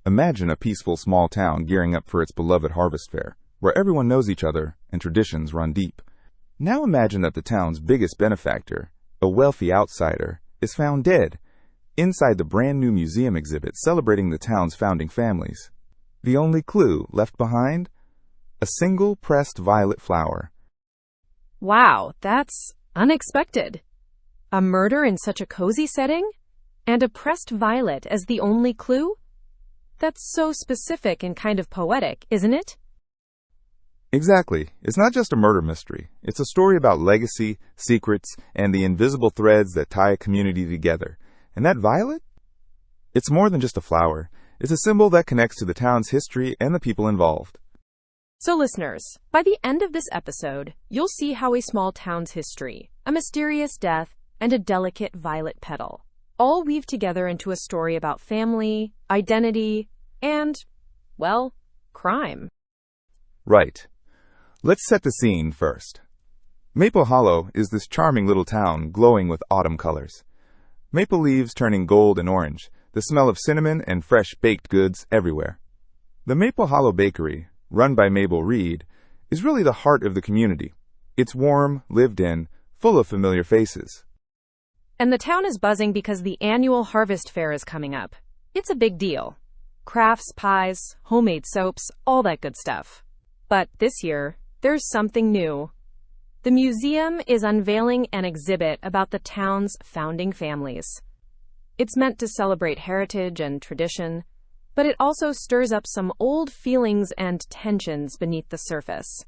Imagine a peaceful small town gearing up for its beloved harvest fair, where everyone knows each other and traditions run deep. Now imagine that the town's biggest benefactor, a wealthy outsider, is found dead inside the brand new museum exhibit celebrating the town's founding families. The only clue left behind? A single pressed violet flower. Wow, that's unexpected. A murder in such a cozy setting? And a pressed violet as the only clue? That's so specific and kind of poetic, isn't it? Exactly. It's not just a murder mystery. It's a story about legacy, secrets, and the invisible threads that tie a community together. And that violet? It's more than just a flower. It's a symbol that connects to the town's history and the people involved. So listeners, by the end of this episode, you'll see how a small town's history, a mysterious death, and a delicate violet petal all weave together into a story about family, identity, and, well, crime. Right. Let's set the scene first. Maple Hollow is this charming little town glowing with autumn colors. Maple leaves turning gold and orange, the smell of cinnamon and fresh baked goods everywhere. The Maple Hollow Bakery, run by Mabel Reed, is really the heart of the community. It's warm, lived in, full of familiar faces. And the town is buzzing because the annual harvest fair is coming up. It's a big deal. Crafts, pies, homemade soaps, all that good stuff. But this year, there's something new. The museum is unveiling an exhibit about the town's founding families. It's meant to celebrate heritage and tradition, but it also stirs up some old feelings and tensions beneath the surface.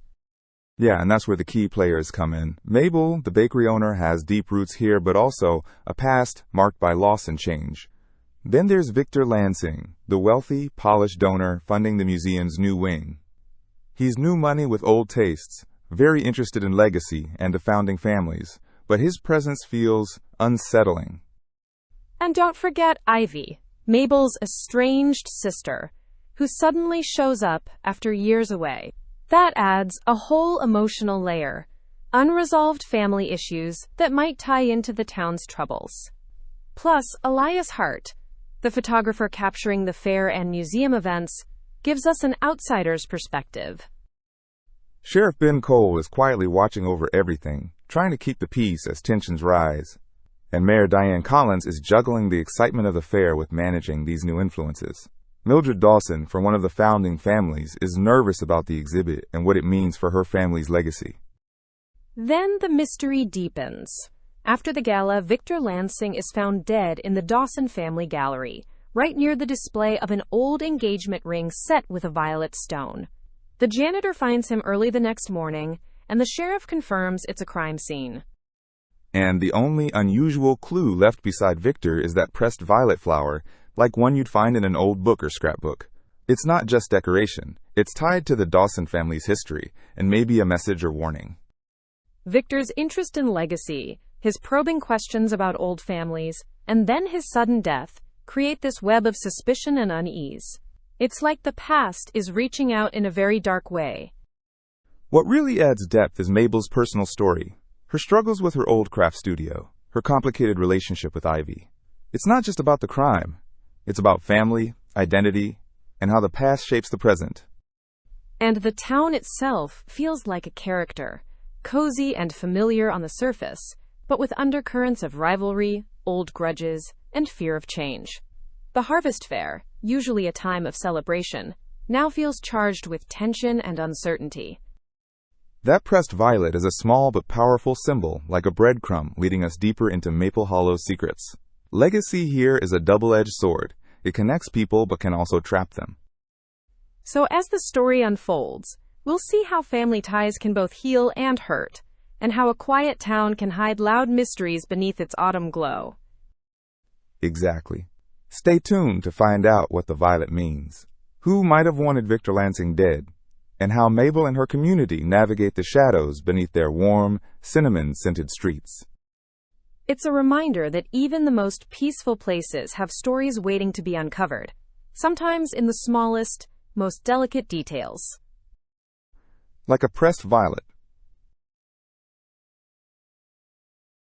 Yeah, and that's where the key players come in. Mabel, the bakery owner, has deep roots here, but also a past marked by loss and change. Then there's Victor Lansing, the wealthy, polished donor funding the museum's new wing. He's new money with old tastes, very interested in legacy and the founding families, but his presence feels unsettling. And don't forget Ivy, Mabel's estranged sister, who suddenly shows up after years away. That adds a whole emotional layer, unresolved family issues that might tie into the town's troubles. Plus, Elias Hart, the photographer capturing the fair and museum events, gives us an outsider's perspective. Sheriff Ben Cole is quietly watching over everything, trying to keep the peace as tensions rise. And Mayor Diane Collins is juggling the excitement of the fair with managing these new influences. Mildred Dawson, from one of the founding families, is nervous about the exhibit and what it means for her family's legacy. Then the mystery deepens. After the gala, Victor Lansing is found dead in the Dawson family gallery, right near the display of an old engagement ring set with a violet stone. The janitor finds him early the next morning, and the sheriff confirms it's a crime scene. And the only unusual clue left beside Victor is that pressed violet flower, like one you'd find in an old book or scrapbook. It's not just decoration. It's tied to the Dawson family's history, and maybe a message or warning. Victor's interest in legacy, his probing questions about old families, and then his sudden death, create this web of suspicion and unease. It's like the past is reaching out in a very dark way. What really adds depth is Mabel's personal story. Her struggles with her old craft studio, her complicated relationship with Ivy. It's not just about the crime. It's about family, identity, and how the past shapes the present. And the town itself feels like a character, cozy and familiar on the surface, but with undercurrents of rivalry, old grudges, and fear of change. The harvest fair, usually a time of celebration, now feels charged with tension and uncertainty. That pressed violet is a small but powerful symbol, like a breadcrumb leading us deeper into Maple Hollow's secrets. Legacy here is a double-edged sword. It connects people but can also trap them. So as the story unfolds, we'll see how family ties can both heal and hurt, and how a quiet town can hide loud mysteries beneath its autumn glow. Exactly. Stay tuned to find out what the violet means, who might have wanted Victor Lansing dead, and how Mabel and her community navigate the shadows beneath their warm, cinnamon-scented streets. It's a reminder that even the most peaceful places have stories waiting to be uncovered, sometimes in the smallest, most delicate details. Like a pressed violet,